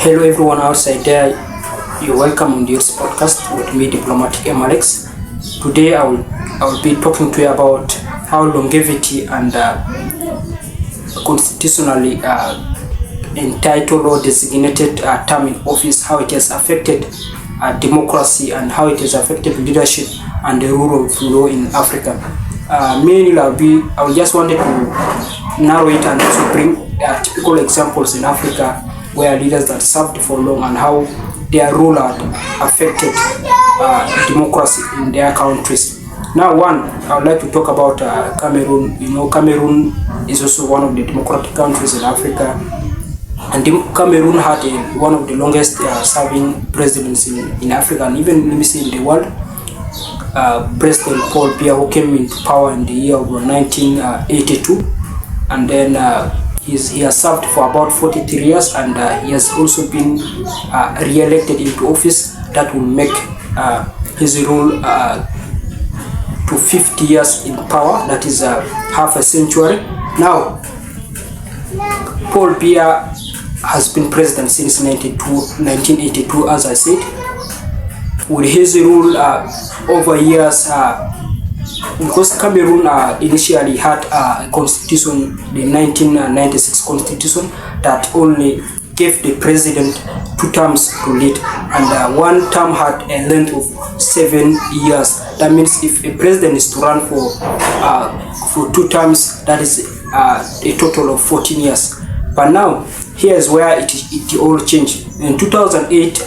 Hello everyone outside there, you're welcome on this podcast with me, Diplomatic MRX. Today I will be talking to you about how longevity and constitutionally entitled or designated term in office, how it has affected democracy and how it has affected leadership and the rule of law in Africa. Mainly I will just wanted to narrow it and also bring typical examples in Africa where leaders that served for long and how their rule had affected democracy in their countries. Now, I would like to talk about Cameroon. Cameroon is also one of the democratic countries in Africa, and Cameroon had one of the longest serving presidents in Africa, and even in the world. President Paul Biya, who came into power in the year of 1982, and then he has served for about 43 years, and he has also been re-elected into office. That will make his rule to 50 years in power. That is half a century. Now, Paul Biya has been president since 1982, as I said. With his rule over years, because Cameroon initially had a constitution, the 1996 constitution, that only gave the president 2 terms to lead, and one term had a length of 7 years. That means if a president is to run for 2 terms, that is a total of 14 years. But now, here is where it all changed. In 2008,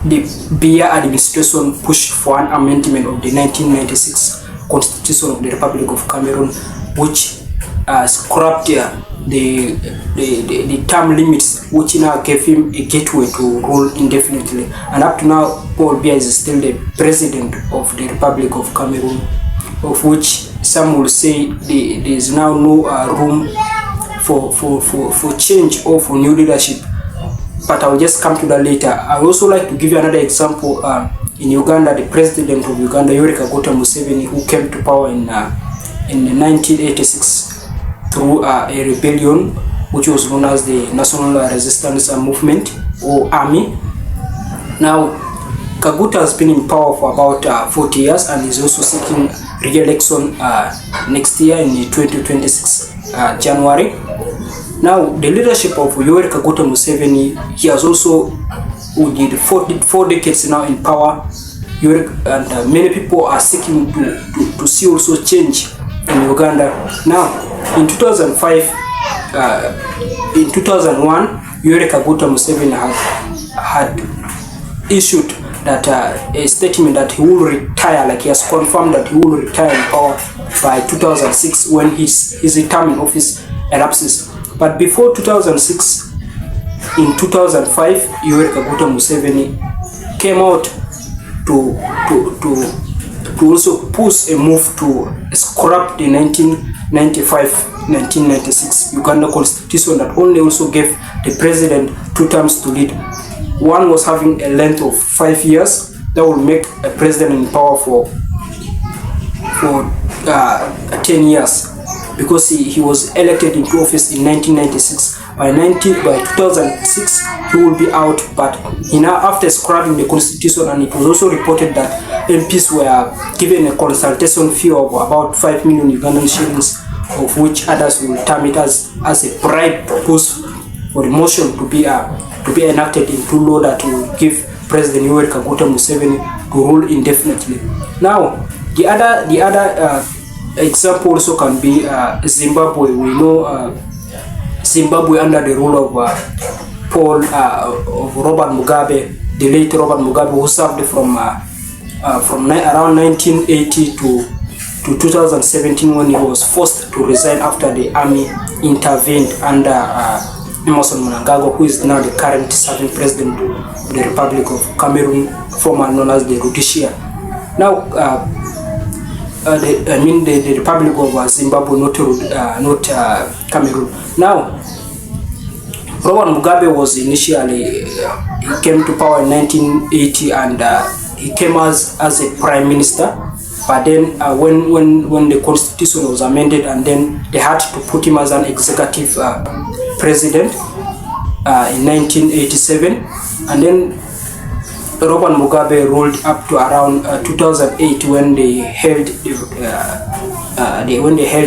the Biya administration pushed for an amendment of the 1996 Constitution of the Republic of Cameroon, which scrapped the term limits, which now gave him a gateway to rule indefinitely. And up to now, Paul Biya is still the president of the Republic of Cameroon, of which some will say there is now no room for change or for new leadership. But I will just come to that later. I would also like to give you another example. In Uganda, the president of Uganda, Yoweri Kaguta Museveni, who came to power in 1986 through a rebellion, which was known as the National Resistance Movement, or Army. Now, Kaguta has been in power for about 40 years and is also seeking re-election next year in 2026 January. Now, the leadership of Yoweri Kaguta Museveni, he has also did 4 decades now in power, and many people are seeking to see also change in Uganda. Now, in 2005, in 2001, Yoweri Kaguta Museveni had issued that a statement that he will retire, like he has confirmed that he will retire in power by 2006 when his term in office elapses. But before 2006, in 2005, Yoweri Kaguta Museveni came out to also push a move to scrap the 1996 Uganda Constitution that only also gave the president 2 terms to lead. One was having a length of 5 years. That will make a president in power for 10 years. Because he was elected into office in 1996. By 2006, he will be out. But after scrapping the constitution, and it was also reported that MPs were given a consultation fee of about 5 million Ugandan shillings, of which others will term it as a bribe proposed for the motion to be enacted into law that will give President Yoweri Kaguta Museveni to rule indefinitely. Now, the other example also can be Zimbabwe. We know Zimbabwe under the rule of Robert Mugabe, the late Robert Mugabe, who served from around 1980 to 2017, when he was forced to resign after the army intervened under Emmerson Mnangagwa, who is now the current serving president of the Republic of Cameroon, formerly known as the Rhodesia. Now, the Republic of Zimbabwe, not Cameroon. Now, Robert Mugabe was initially, he came to power in 1980, and he came as a prime minister. But then when the constitution was amended, and then they had to put him as an executive president, in 1987, and then Robert Mugabe ruled up to around 2008 when they held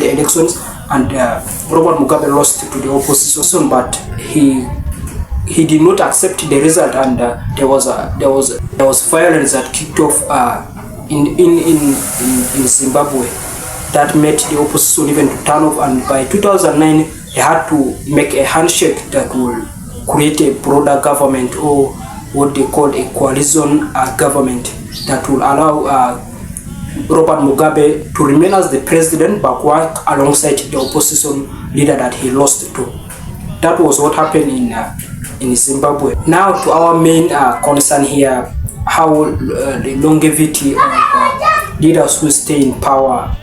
elections, and Robert Mugabe lost to the opposition, but he did not accept the result, and there was violence that kicked off in Zimbabwe that made the opposition even to turn off, and by 2009 they had to make a handshake that will create a broader government, or what they call a coalition government, that will allow Robert Mugabe to remain as the president but work alongside the opposition leader that he lost to. That was what happened in Zimbabwe. Now to our main concern here, how the longevity of leaders who stay in power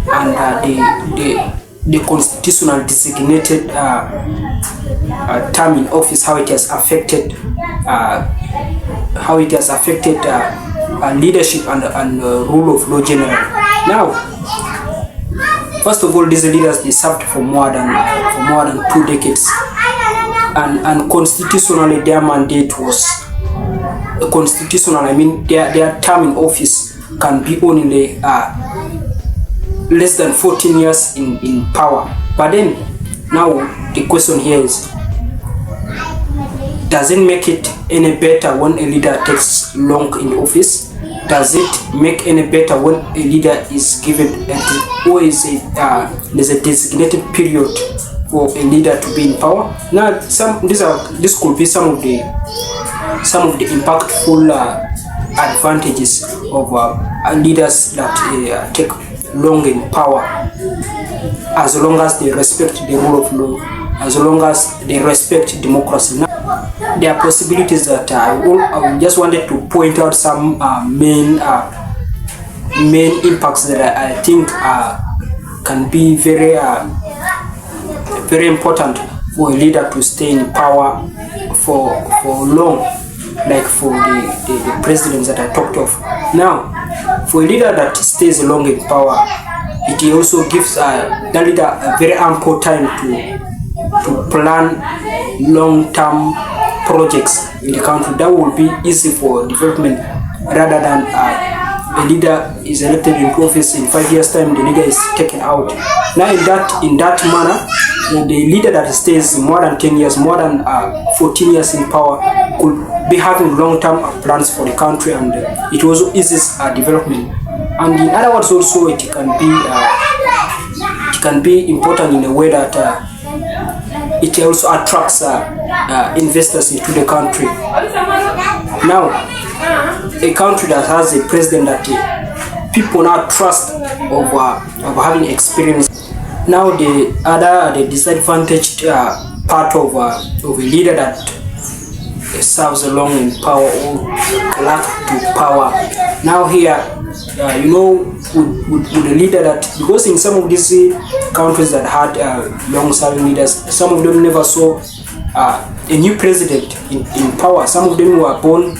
and the constitutional designated term in office, how it has affected leadership and rule of law generally. Now, first of all, these leaders, they served for more than 2 decades, and constitutionally their mandate was constitutional. I mean, their term in office can be only less than 14 years in power. But then, now the question here is, does it make it any better when a leader takes long in office? Does it make any better when a leader is given there's a designated period for a leader to be in power? Now, this could be some of the impactful advantages of leaders that take long in power, as long as they respect the rule of law, as long as they respect democracy. Now, there are possibilities that I just wanted to point out some main impacts that I think can be very important for a leader to stay in power for long, like for the presidents that I talked of. Now, for a leader that stays long in power, it also gives the leader a very ample time to plan long-term projects in the country that will be easy for development, rather than a leader is elected into office, in 5 years time the leader is taken out. Now in that manner, the leader that stays more than 10 years, more than 14 years in power, could be having long-term plans for the country, and it also eases development. And in other words, also it can be important in a way that it also attracts investors into the country. Now, a country that has a president that people now trust of having experience. Now, the disadvantaged part of a leader that serves long in power or lack to power. Now here, with a leader that, because in some of these countries that had long-serving leaders, some of them never saw a new president in power. Some of them were born,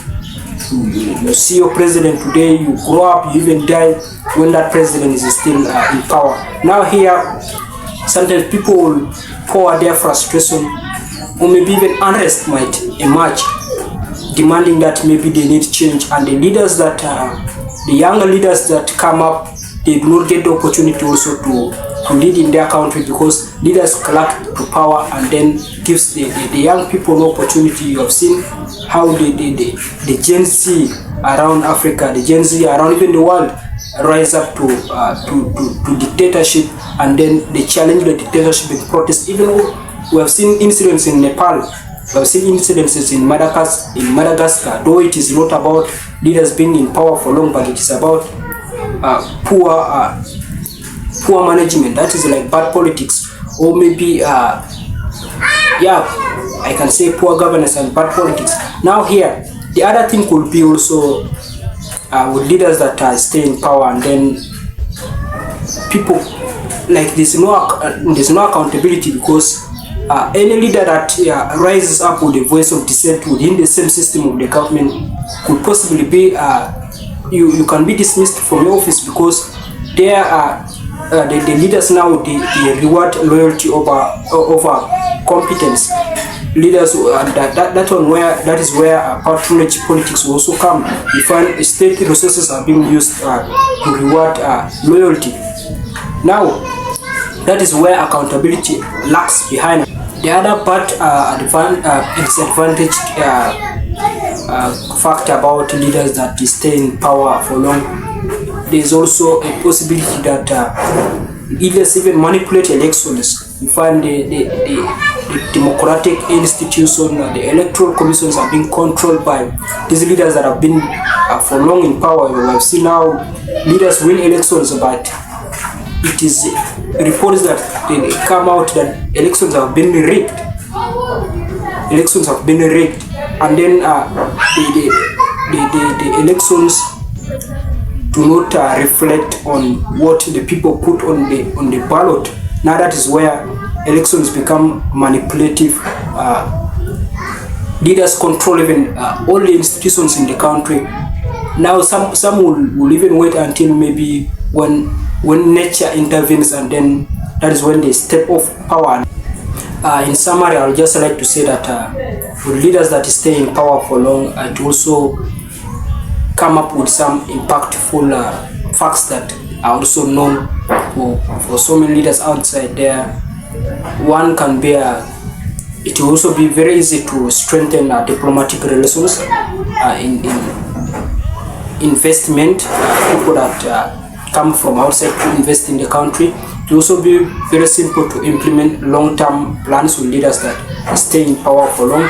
you see your president today, you grow up, you even die when that president is still in power. Now here, sometimes people will pour their frustration, or maybe even unrest might emerge, demanding that maybe they need change, and the leaders that the younger leaders that come up, they do not get the opportunity also to lead in their country, because leaders collect to power and then gives the young people no opportunity. You have seen how the Gen Z around Africa, the Gen Z around even the world, rise up to dictatorship, and then they challenge the dictatorship in protest. Even we have seen incidents in Nepal, we have seen incidences in Madagascar, though it is not about leaders being in power for long, but it is about poor management. That is like bad politics, or maybe I can say poor governance and bad politics. Now here, the other thing could be also with leaders that stay in power, and then people like there's no accountability, because any leader that rises up with a voice of dissent within the same system of the government could possibly be you can be dismissed from your office, because there are the leaders now, they reward loyalty over competence. leaders, that is where patronage politics will also come. You find state resources are being used to reward loyalty. Now, that is where accountability lacks behind. The other part, disadvantage fact about leaders that stay in power for long, there is also a possibility that leaders even manipulate elections. You find the democratic institution, the electoral commissions are being controlled by these leaders that have been for long in power. We have seen now leaders win elections, but it is reports that they come out that elections have been rigged. Elections have been rigged, and then the elections do not reflect on what the people put on the ballot. Now that is where elections become manipulative. Leaders control even all the institutions in the country. Now some will even wait until maybe when nature intervenes, and then that is when they step off power. In summary, I would just like to say that for leaders that stay in power for long, it also come up with some impactful facts that are also known for so many leaders outside there. One can be it will also be very easy to strengthen diplomatic relations in investment. People that come from outside to invest in the country. It will also be very simple to implement long-term plans with leaders that stay in power for long.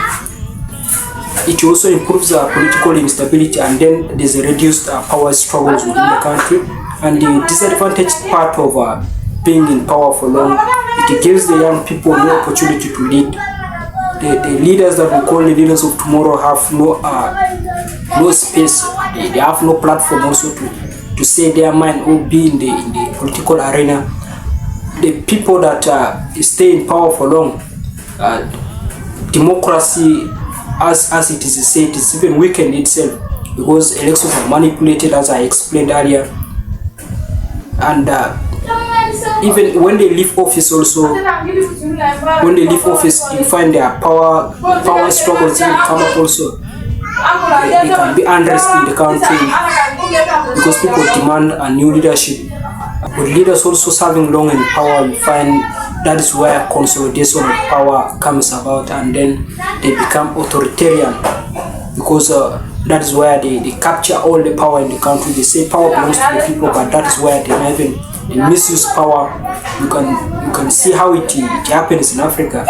It also improves political instability, and then there's a reduced power struggles within the country. And the disadvantaged part of being in power for long, it gives the young people no opportunity to lead. The leaders that we call the leaders of tomorrow have no space. They have no platform also to say their mind or be in the political arena. The people that stay in power for long, democracy as it is said, is even weakened itself, because elections are manipulated, as I explained earlier. And even when they leave office also, you find their power struggles come up also. They can be unrest in the country because people demand a new leadership. With leaders also serving long in power, you find that is where consolidation of power comes about, and then they become authoritarian, because that is where they capture all the power in the country. They say power belongs to the people, but that is where they misuse power. You can see how it happens in Africa.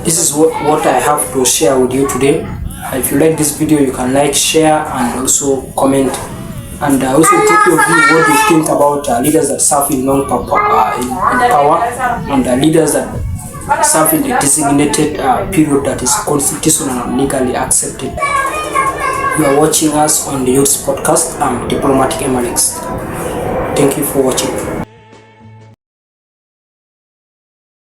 This is what I have to share with you today. If you like this video, you can like, share, and also comment. And also drop your view what you think about leaders that serve in long power, and leaders that serve in the designated period that is constitutional and legally accepted. You are watching us on the Youth Podcast. I'm Diplomatic MLX. Thank you for watching.